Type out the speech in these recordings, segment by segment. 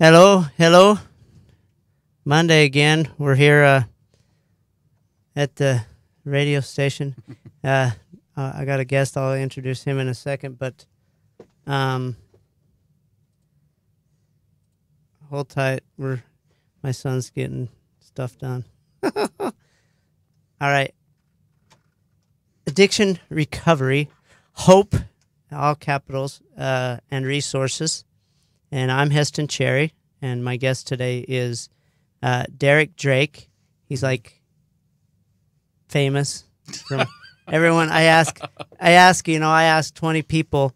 Hello, hello. Monday again. We're here at the radio station. I got a guest. I'll introduce him in a second, but hold tight. My son's getting stuff done. All right. Addiction recovery, hope, all capitals, and resources. And I'm Heston Cherry, and my guest today is Derek Drake. He's like famous from everyone. I ask, I ask 20 people,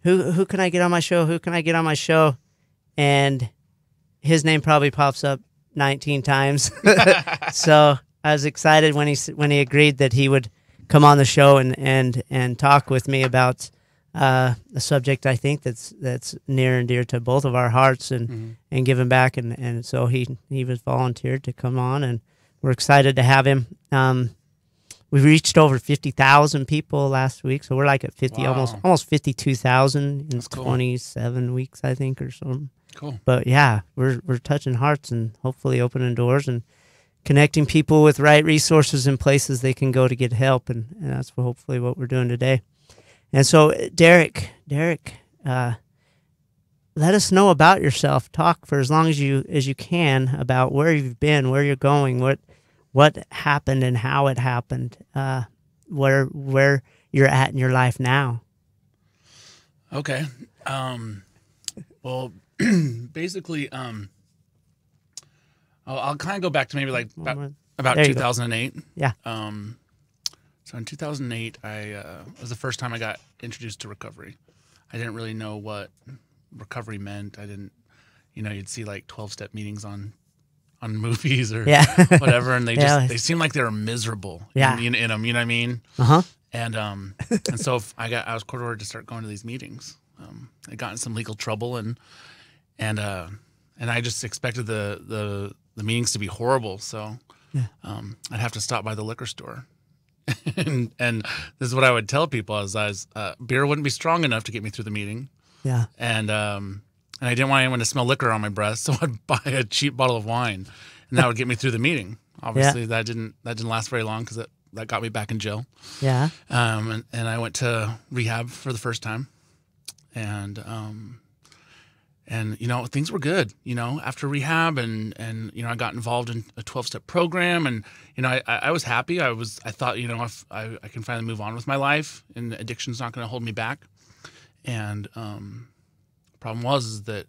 who can I get on my show? Who can I get on my show? And his name probably pops up 19 times. So I was excited when he agreed that he would come on the show and talk with me about a subject I think that's near and dear to both of our hearts and giving back, and so he was volunteered to come on, and we're excited to have him. We reached over 50,000 people last week, so we're like at 50, Wow. almost 52,000 in That's cool. 27 weeks, I think, or something. Cool. But yeah, we're touching hearts and hopefully opening doors and connecting people with right resources and places they can go to get help, and that's hopefully what we're doing today. And so, Derek, let us know about yourself. Talk for as long as you can about where you've been, where you're going, what happened, and how it happened. Where you're at in your life now. Okay. Well, basically, I'll kind of go back to maybe like about There you go. 2008. Yeah. So in 2008, it was the first time I got introduced to recovery. I didn't really know what recovery meant. I didn't, you'd see like 12-step meetings on movies or whatever, and they seemed like they were miserable in them. You know what I mean? And so I was court ordered to start going to these meetings. I got in some legal trouble, and I just expected the meetings to be horrible. So I'd have to stop by the liquor store. and this is what I would tell people: beer wouldn't be strong enough to get me through the meeting. Yeah. And I didn't want anyone to smell liquor on my breath, so I'd buy a cheap bottle of wine, and that would get me through the meeting. Obviously, that didn't last very long because that got me back in jail. Yeah. And I went to rehab for the first time, and things were good, after rehab, and I got involved in a 12-step program, and I was happy. I thought, if I can finally move on with my life, and addiction's not going to hold me back. And the problem was that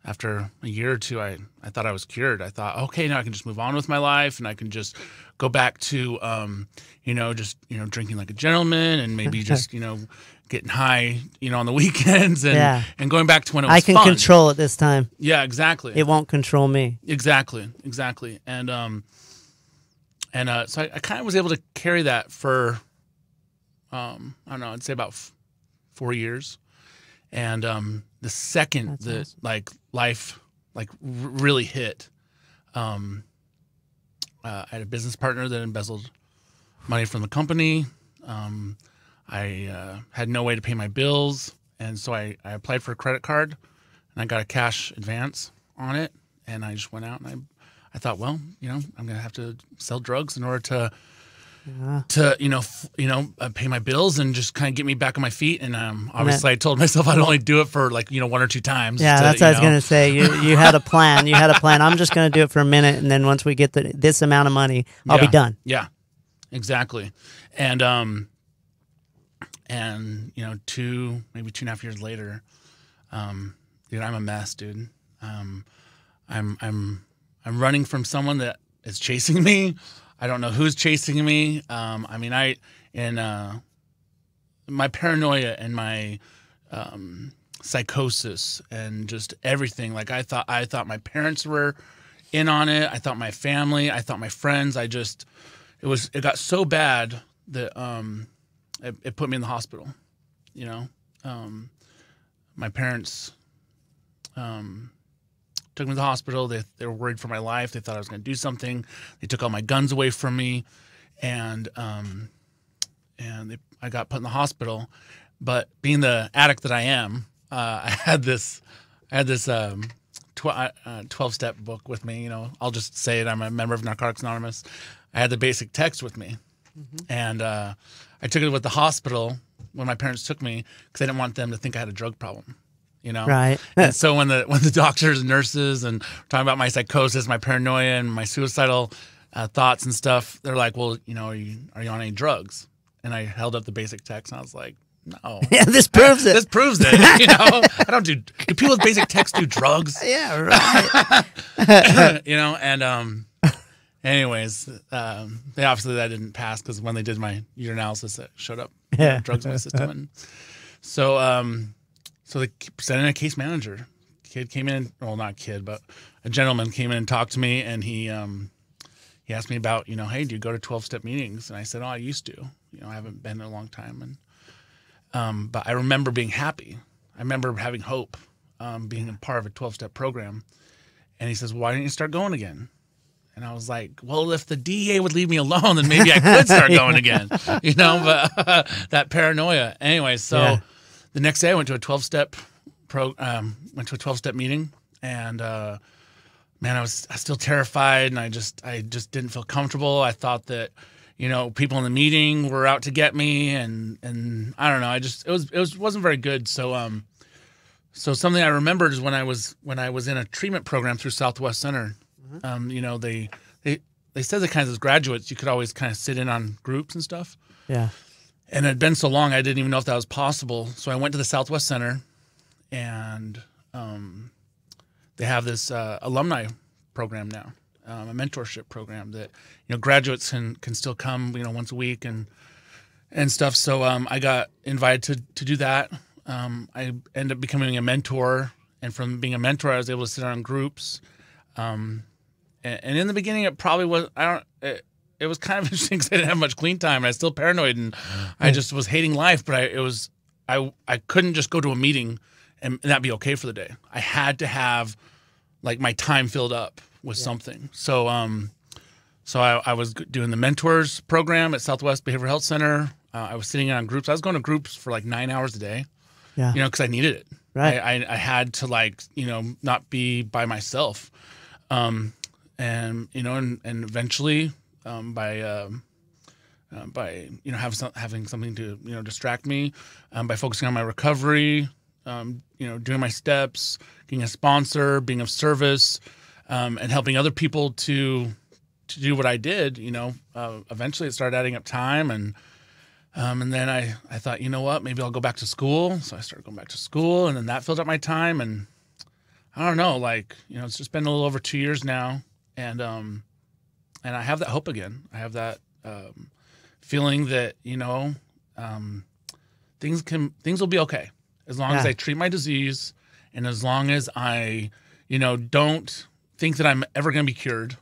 after a year or two, I thought I was cured. I thought, okay, now I can just move on with my life, and I can just go back to drinking like a gentleman, and maybe just getting high, on the weekends, and going back to when it was I can fun. control it this time. Yeah, exactly. It won't control me. Exactly. And so I kind of was able to carry that for, I don't know, I'd say about 4 years. And the second that life really hit, I had a business partner that embezzled money from the company. I had no way to pay my bills, and so I applied for a credit card, and I got a cash advance on it, and I just went out, and I thought, well, I'm going to have to sell drugs in order to pay my bills and just kind of get me back on my feet. And obviously I told myself I'd only do it for 1 or 2 times. Yeah, that's what I was going to say. You had a plan. You had a plan. I'm just going to do it for a minute, and then once we get this amount of money, I'll be done. Yeah, exactly. And maybe 2.5 years later, dude, I'm a mess, dude. I'm running from someone that is chasing me. I don't know who's chasing me. My paranoia and my psychosis and just everything. Like I thought my parents were in on it. I thought my family. I thought my friends. It got so bad that it put me in the hospital. My parents took me to the hospital. They were worried for my life. They thought I was going to do something. They took all my guns away from me, and I got put in the hospital. But being the addict that I am, I had this 12-step book with me. I'll just say it. I'm a member of Narcotics Anonymous. I had the basic text with me, and I took it with the hospital when my parents took me because I didn't want them to think I had a drug problem. Right. And so when the doctors and nurses and talking about my psychosis, my paranoia, and my suicidal thoughts and stuff, they're like, "Well, are you on any drugs?" And I held up the basic text, and I was like, "No." Yeah, this proves it. This proves it. I don't do people with basic text do drugs? Yeah, right. And anyways, they obviously that didn't pass because when they did my urinalysis, it showed up drugs in my system, and so they sent in a case manager. Kid came in, well, not a kid, but a gentleman came in and talked to me, and he asked me about, hey, do you go to 12-step meetings? And I said, oh, I used to. I haven't been in a long time, and but I remember being happy. I remember having hope, being a part of a 12-step program. And he says, why didn't you start going again? And I was like, well, if the DEA would leave me alone, then maybe I could start going again, but that paranoia. Anyway, so the next day I went to a 12-step meeting, and man, I was still terrified, and I just didn't feel comfortable. I thought that, people in the meeting were out to get me, and I don't know. It wasn't very good. So so something I remembered is when I was in a treatment program through Southwest Center. They said that kind of as graduates, you could always kind of sit in on groups and stuff. Yeah. And it had been so long, I didn't even know if that was possible. So I went to the Southwest Center, and they have this alumni program now, a mentorship program that graduates can still come once a week and stuff. So I got invited to do that. I ended up becoming a mentor, and from being a mentor, I was able to sit on groups. And in the beginning, it probably was it was kind of interesting because I didn't have much clean time, and I was still paranoid, and I just was hating life. But I couldn't just go to a meeting and that be okay for the day. I had to have like my time filled up with something. So I was doing the mentors program at Southwest Behavioral Health Center. I was sitting on groups. I was going to groups for like 9 hours a day. Yeah, because I needed it. Right. I had to not be by myself. And eventually by having something to distract me, by focusing on my recovery, doing my steps, getting a sponsor, being of service, and helping other people to do what I did. Eventually it started adding up time, and then I thought, you know what, maybe I'll go back to school. So I started going back to school, and then that filled up my time, and I don't know, it's just been a little over 2 years now, and I have that hope again. I have that feeling that things will be okay as long as I treat my disease, and as long as I don't think that I'm ever going to be cured,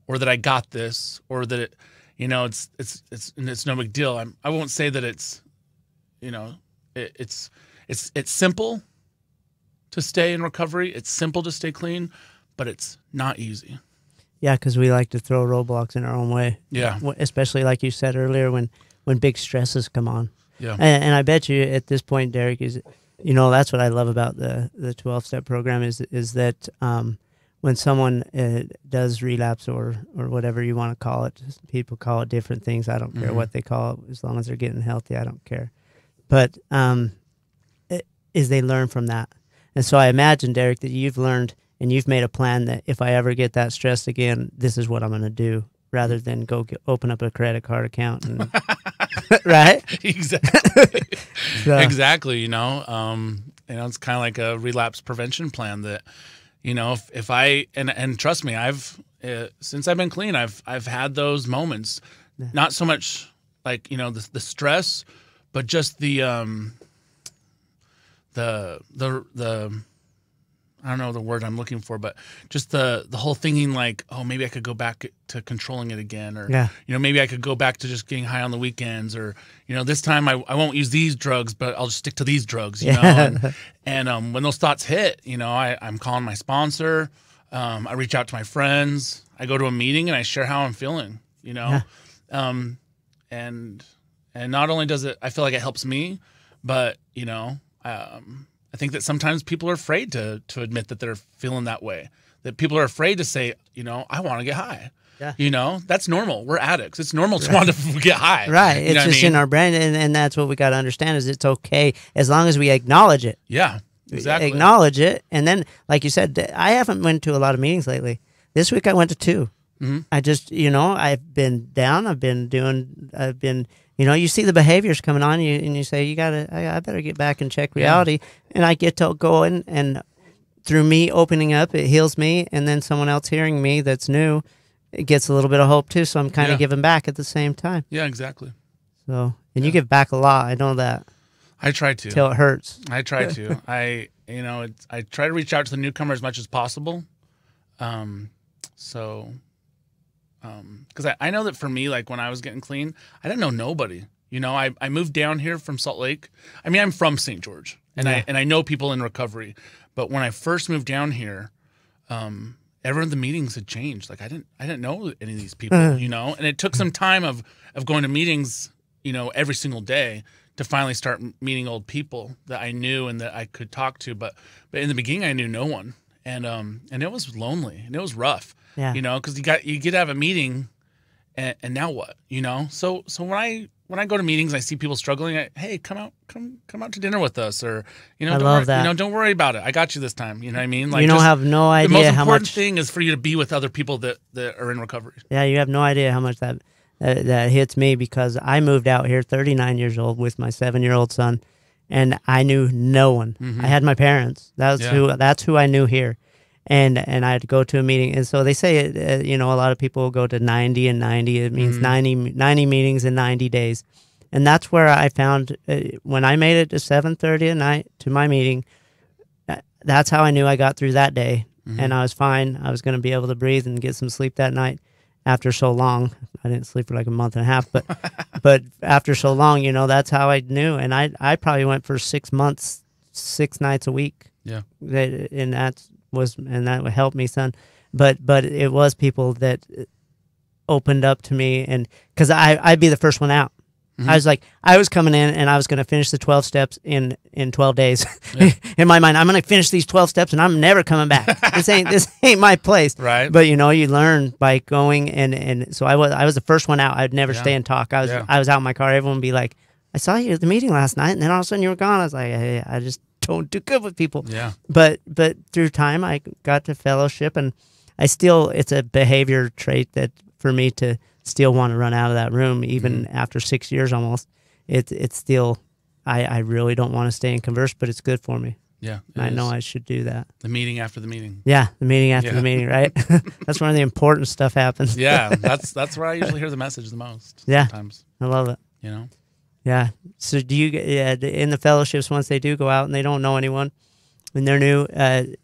or that I got this, or that it's no big deal. I won't say that it's simple to stay in recovery. It's simple to stay clean, but it's not easy. Yeah, because we like to throw roadblocks in our own way. Yeah. Especially like you said earlier, when big stresses come on. Yeah. And I bet you at this point, Derek, is that's what I love about the 12-step program is that when someone does relapse or whatever you want to call it, people call it different things. I don't care what they call it, as long as they're getting healthy. I don't care. But is they learn from that. And so I imagine, Derek, that you've learned and you've made a plan that if I ever get that stressed again, this is what I'm going to do, rather than go open up a credit card account. And, right? Exactly. Exactly. It's kind of like a relapse prevention plan that, if I, and trust me, since I've been clean, I've had those moments, not so much like, the stress, but just the I don't know the word I'm looking for, but just the whole thinking like, oh, maybe I could go back to controlling it again, or maybe I could go back to just getting high on the weekends, or this time I won't use these drugs, but I'll just stick to these drugs, and when those thoughts hit, I'm calling my sponsor, I reach out to my friends, I go to a meeting, and I share how I'm feeling, and not only does it, I feel like it helps me, but I think that sometimes people are afraid to admit that they're feeling that way. That people are afraid to say, I want to get high. Yeah. That's normal. We're addicts. It's normal to want to get high. Right. It's just in our brain, and that's what we got to understand is it's okay as long as we acknowledge it. Yeah, exactly. Acknowledge it, and then, like you said, I haven't went to a lot of meetings lately. This week I went to 2. Mm-hmm. I just, I've been down. I've been, you see the behaviors coming on you, and you say, I better get back and check reality. Yeah. And I get to go in, and through me opening up, it heals me, and then someone else hearing me that's new, it gets a little bit of hope too. So I'm kind of giving back at the same time. Yeah, exactly. So, and you give back a lot. I know that. I try to. Till it hurts. I try to. I try to reach out to the newcomer as much as possible. Because I know that for me, like when I was getting clean, I didn't know nobody. I moved down here from Salt Lake. I mean, I'm from St. George, and I know people in recovery. But when I first moved down here, everyone in the meetings had changed. Like I didn't know any of these people, and it took some time of going to meetings, every single day to finally start meeting old people that I knew and that I could talk to. But in the beginning, I knew no one, and it was lonely and it was rough. Yeah. Because you get to have a meeting, and now what? So when I go to meetings, I see people struggling. Hey, come out to dinner with us, or I love that. Don't worry about it. I got you this time. You know what I mean? Like you don't have no idea how much. The most how important much thing is for you to be with other people that are in recovery. Yeah, you have no idea how much that hits me, because I moved out here 39 years old with my 7-year-old son, and I knew no one. Mm-hmm. I had my parents. That's who I knew here. And I had to go to a meeting. And so they say, a lot of people go to 90 and 90. It means 90 meetings in 90 days. And that's where I found, when I made it to 7:30 at night to my meeting, that's how I knew I got through that day. Mm-hmm. And I was fine. I was going to be able to breathe and get some sleep that night after so long. I didn't sleep for like a month and a half, but after so long, that's how I knew. And I probably went for 6 months, 6 nights a week. Yeah. And that would help me, son. But it was people that opened up to me, and because I'd be the first one out. Mm-hmm. I was coming in, and I was going to finish the 12 steps in 12 days. Yeah. In my mind, I'm going to finish these 12 steps, and I'm never coming back. This ain't my place. Right. But you learn by going, and so I was the first one out. I'd never stay and talk. I was out in my car. Everyone would be like, I saw you at the meeting last night, and then all of a sudden you were gone. I was like, hey, I just don't do good with people. Yeah. But through time, I got to fellowship, and it's a behavior trait that for me to still want to run out of that room, even after 6 years almost. It's still, I really don't want to stay and converse, but it's good for me. Yeah. I know I should do that. The meeting after the meeting. Yeah, the meeting after the meeting, right? That's when the important stuff happens. Yeah, that's where I usually hear the message the most. Yeah. Sometimes. I love it. Yeah. So do you, in the fellowships, once they do go out and they don't know anyone and they're new,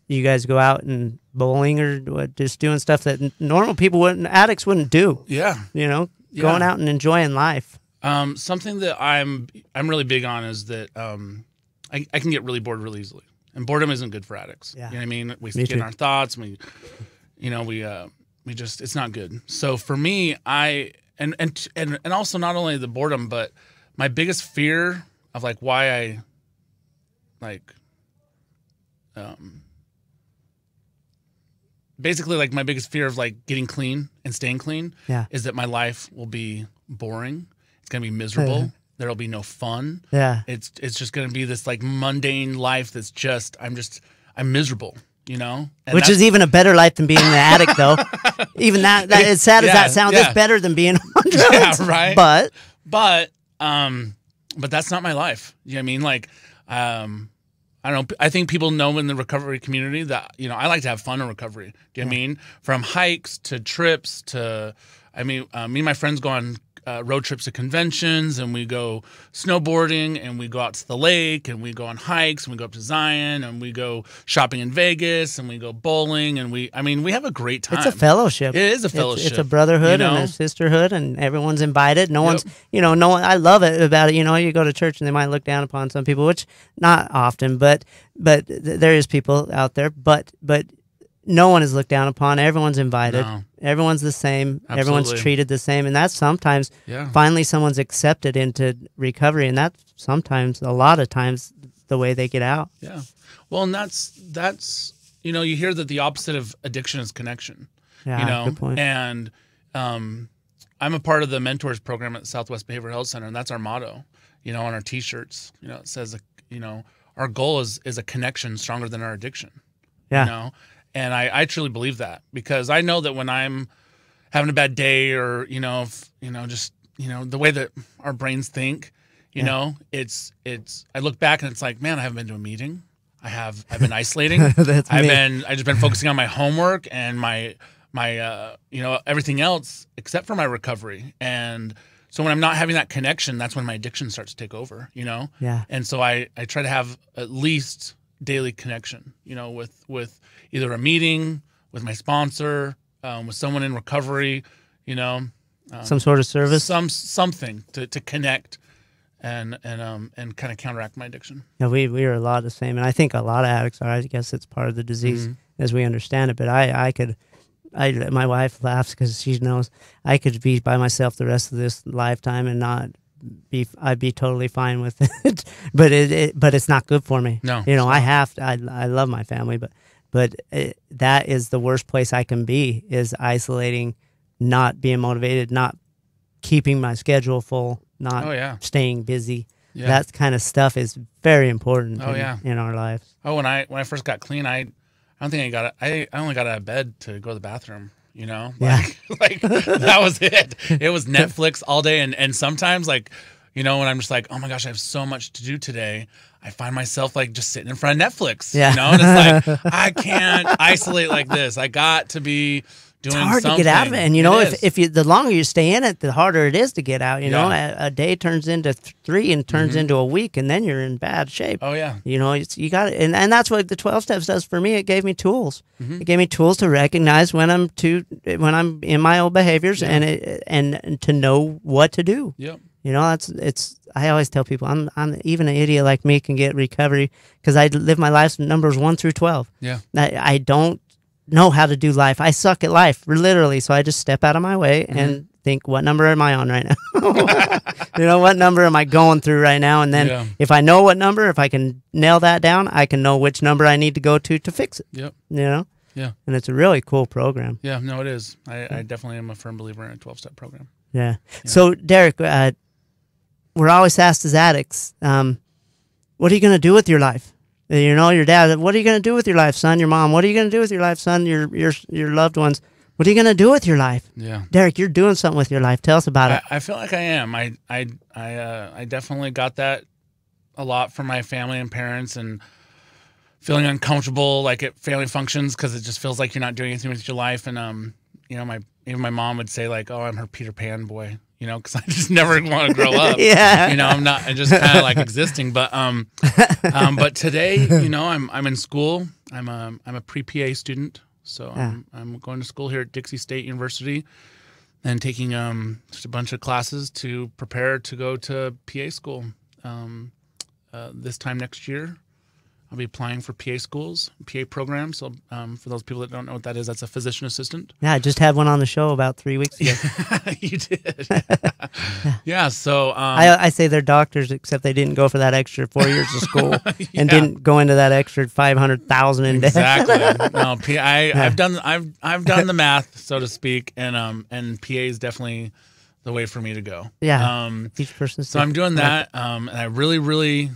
you guys go out and bowling or what, just doing stuff that normal people addicts wouldn't do? Yeah. Going out and enjoying life. Something that I'm really big on is that I can get really bored really easily. And boredom isn't good for addicts. Yeah. You know what I mean? We get in our thoughts, and we just, it's not good. So for me, and also not only the boredom, but my biggest fear of why I basically my biggest fear of getting clean and staying clean is that my life will be boring. It's going to be miserable. There'll be no fun. Yeah. It's just going to be this mundane life that's just I'm miserable, And which is even a better life than being an addict, though. Even that as sad as that sounds, it's better than being on drugs. Yeah, right. But that's not my life. You know what I mean? I don't know. I think people know in the recovery community that, I like to have fun in recovery. Do you know what I mean? From hikes to trips to, me and my friends go on road trips to conventions, and we go snowboarding, and we go out to the lake, and we go on hikes, and we go up to Zion, and we go shopping in Vegas, and we go bowling, and we have a great time. It's a fellowship. It is a fellowship. It's a brotherhood and a sisterhood, and everyone's invited. No one's, no one. I love it about it. You go to church, and they might look down upon some people, which not often, but there is people out there, but no one is looked down upon. Everyone's invited. No. Everyone's the same. Absolutely. Everyone's treated the same. And that's finally someone's accepted into recovery. And that's a lot of times, the way they get out. Yeah. Well, and that's you hear that the opposite of addiction is connection. Yeah, good point. And I'm a part of the mentors program at Southwest Behavioral Health Center, and that's our motto. On our T-shirts, it says, our goal is a connection stronger than our addiction. Yeah. And I truly believe that, because I know that when I'm having a bad day, or just the way that our brains think, it's I look back and it's like, man, I haven't been to a meeting. I've been isolating. I've just been focusing on my homework and my everything else except for my recovery. And so when I'm not having that connection, that's when my addiction starts to take over, Yeah. And so I try to have at least daily connection, with either a meeting, with my sponsor, with someone in recovery, some sort of service, something to connect and kind of counteract my addiction. Yeah, we are a lot the same, and I think a lot of addicts are. I guess it's part of the disease as we understand it. But my wife laughs because she knows I could be by myself the rest of this lifetime and not be. I'd be totally fine with it. but it's not good for me. No, I love my family, but that is the worst place I can be, is isolating, not being motivated, not keeping my schedule full, not staying busy. Yeah. That kind of stuff is very important in our lives. Oh, when I first got clean, I don't think I only got out of bed to go to the bathroom, like that was it. It was Netflix all day. And sometimes when I'm just like, oh my gosh, I have so much to do today, I find myself just sitting in front of Netflix, and it's like, I can't isolate like this. I got to be doing something. It's hard to get out of it. And if the longer you stay in it, the harder it is to get out. A day turns into 3 and turns into a week, and then you're in bad shape. Oh yeah. You got it. And that's what the 12 steps does for me. It gave me tools. It gave me tools to recognize when I'm in my old behaviors, and to know what to do. Yep. I always tell people, I'm even an idiot like me can get recovery because I live my life numbers 1 through 12. Yeah. I don't know how to do life. I suck at life, literally. So I just step out of my way and think, what number am I on right now? What number am I going through right now? And then if I know what number, if I can nail that down, I can know which number I need to go to fix it. Yep. Yeah. And it's a really cool program. Yeah, no, it is. I definitely am a firm believer in a 12-step program. Yeah. So, Derek, we're always asked as addicts, what are you going to do with your life? Your dad, what are you going to do with your life, son? Your mom, what are you going to do with your life, son? Your loved ones, what are you going to do with your life? Yeah. Derek, you're doing something with your life. Tell us about it. I feel like I am. I definitely got that a lot from my family and parents, and feeling uncomfortable at family functions because it just feels like you're not doing anything with your life. And even my mom would say oh, I'm her Peter Pan boy, because I just never want to grow up. I'm just kind of existing. But today, I'm in school. I'm a pre-PA student, so I'm going to school here at Dixie State University and taking just a bunch of classes to prepare to go to PA school. This time next year, I'll be applying for PA schools, PA programs. So for those people that don't know what that is, that's a physician assistant. Yeah, I just had one on the show about 3 weeks ago. You did. Yeah, so... I say they're doctors, except they didn't go for that extra 4 years of school and didn't go into that extra $500,000 in debt. Exactly. No, I've done the math, so to speak, and PA is definitely the way for me to go. Yeah. Each person's so I'm doing that, and I really...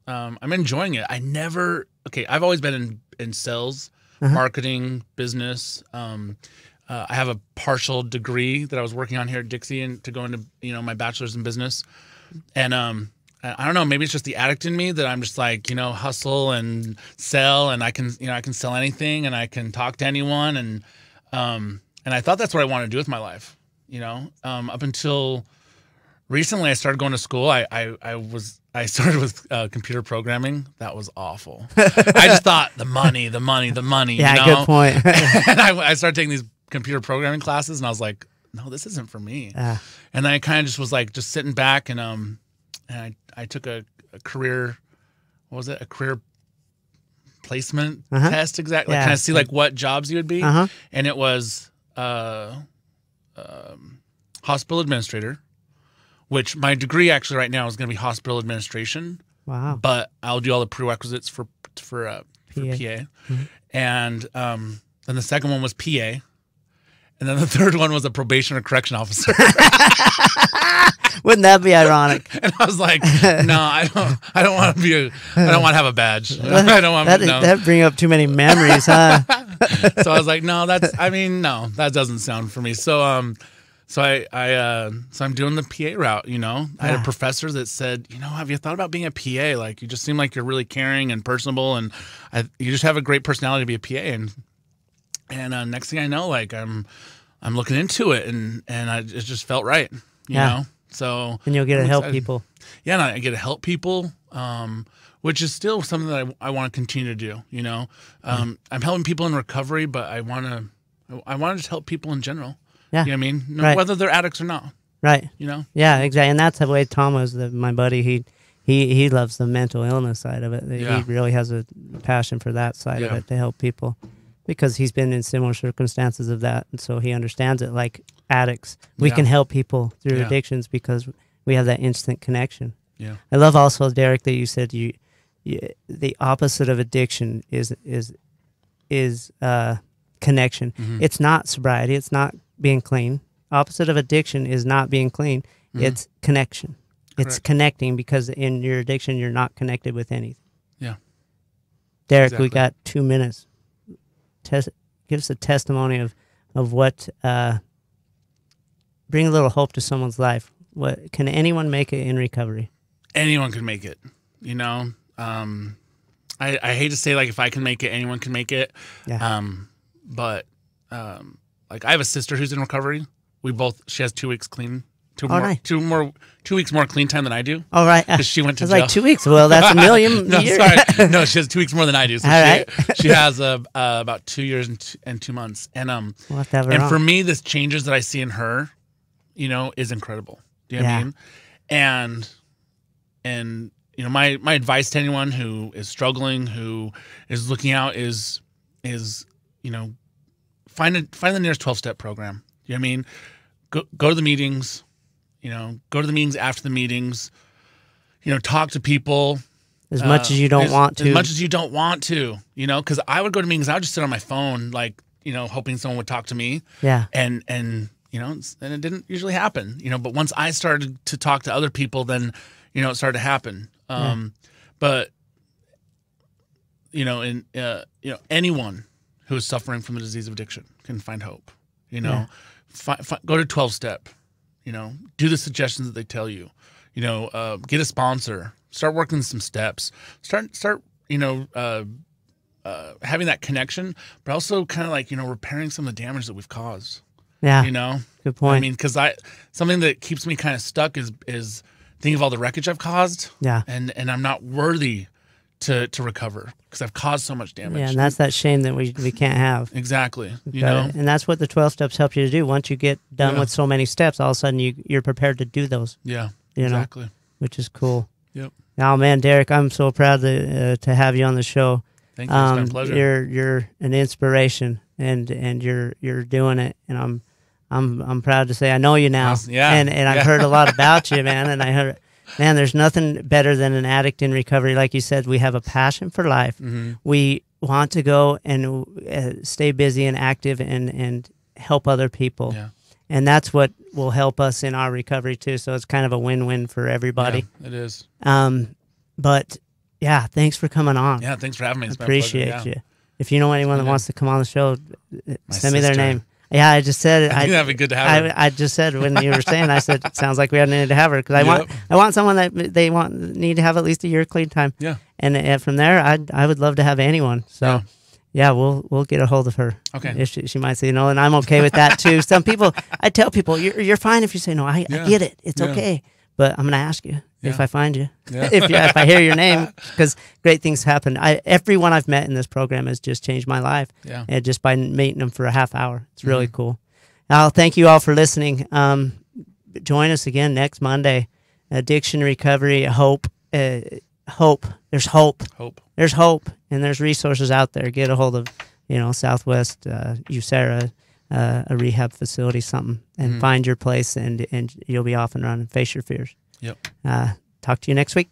I'm enjoying it. I've always been in sales, marketing, business. I have a partial degree that I was working on here at Dixie and to go into, my bachelor's in business. And I don't know, maybe it's just the addict in me that I'm just hustle and sell, and I can sell anything, and I can talk to anyone. And I thought that's what I wanted to do with my life, up until recently I started going to school. I started with computer programming. That was awful. I just thought the money. Yeah, good point. And I started taking these computer programming classes, and I was like, no, this isn't for me. And then I kind of just was just sitting back, and I took a career, what was it? A career placement test, exactly. Kind of see what jobs you would be. And it was hospital administrator, which my degree actually right now is going to be hospital administration, Wow. but I'll do all the prerequisites for PA. Mm-hmm. And then the second one was PA. And then the third one was a probation or correction officer. Wouldn't that be ironic? And I was like, no, I don't want to have a badge. I don't want that bring up too many memories, huh? So I was like, no, no, that doesn't sound for me. So I'm doing the PA route, you know. I had a professor that said, you know, have you thought about being a PA? Like, you just seem like you're really caring and personable, and you just have a great personality to be a PA. And next thing I know, like I'm looking into it, and it just felt right, you know. So and you'll get to help people. Yeah, and I get to help people, which is still something that I want to continue to do. You know, I'm helping people in recovery, but I want to just help people in general. Yeah, you know what I mean, whether they're addicts or not. Right. You know. Yeah, exactly, and that's the way Tom was. My buddy, he loves the mental illness side of it. Yeah. He really has a passion for that side of it, to help people, because he's been in similar circumstances of that, and so he understands it. Like addicts, we can help people through addictions because we have that instant connection. Yeah, I love also, Derek, that you said the opposite of addiction is connection. Mm-hmm. It's not sobriety. It's not being clean. Opposite of addiction is not being clean. Mm-hmm. It's connection. Correct. It's connecting, because in your addiction you're not connected with anything. Yeah, Derek, we got 2 minutes. Give us a testimony of what bring a little hope to someone's life. What can anyone make it in recovery? Anyone can make it. You know, I hate to say, like, if I can make it, anyone can make it. Yeah. But like, I have a sister who's in recovery. She has 2 weeks clean. 2 weeks more clean time than I do. All right. Because she went to jail. Like 2 weeks. Well, that's a million. No, sorry. No, she has 2 weeks more than I do. So she has about 2 years and 2 months. And we'll have to have her on. For me, this changes that I see in her, you know, is incredible. Do you know what I mean? And you know, my advice to anyone who is struggling, who is looking out, is you know, find the nearest 12-step program. Do you know what I mean? Go to the meetings. You know, go to the meetings after the meetings. You know, talk to people. As much as you don't want to. As much as you don't want to, you know, because I would go to meetings, I would just sit on my phone, like, you know, hoping someone would talk to me. Yeah. And you know, and it didn't usually happen, you know, but once I started to talk to other people, then, you know, it started to happen. But, you know, anyone who is suffering from the disease of addiction can find hope, you know. Go to 12-step. You know, do the suggestions that they tell you. You know, get a sponsor. Start working some steps. Start. You know, having that connection, but also kind of like, you know, repairing some of the damage that we've caused. Yeah. You know, good point. I mean, because something that keeps me kind of stuck is thinking of all the wreckage I've caused. Yeah. And I'm not worthy to recover because I've caused so much damage. Yeah, and that's that shame that we can't have. Exactly. You know, and that's what the 12 steps help you to do. Once you get done with so many steps, all of a sudden you're prepared to do those. Yeah. Exactly. Which is cool. Yep. Now, man, Derek, I'm so proud to have you on the show. Thank you. It's been a pleasure. You're an inspiration, and you're doing it, and I'm proud to say I know you now. Awesome. Yeah. And I've heard a lot about you, man, and I heard. Man, there's nothing better than an addict in recovery. Like you said, we have a passion for life. Mm-hmm. We want to go and stay busy and active and help other people. Yeah. And that's what will help us in our recovery too. So it's kind of a win-win for everybody. Yeah, it is. But yeah, thanks for coming on. Yeah, thanks for having me. It's appreciate you. If you know anyone that wants to come on the show, send me their name. Yeah, I just said I think that'd be good to have her. I just said when you were saying, I said it sounds like we need to have her because I want someone that they need to have at least a year clean time. Yeah, and from there, I would love to have anyone. So yeah, we'll get a hold of her. Okay, if she might say no, and I'm okay with that too. Some people, I tell people you're fine if you say no. I get it. It's okay. But I'm gonna ask you if I find you, if I hear your name, because great things happen. Everyone I've met in this program has just changed my life. Yeah, and just by meeting them for a half hour, it's really cool. I'll thank you all for listening. Join us again next Monday. Addiction recovery, hope. Hope. There's hope. Hope. There's hope, and there's resources out there. Get a hold of, Southwest, USERA, a rehab facility, something, and find your place, and you'll be off and running. Face your fears. Yep. Talk to you next week.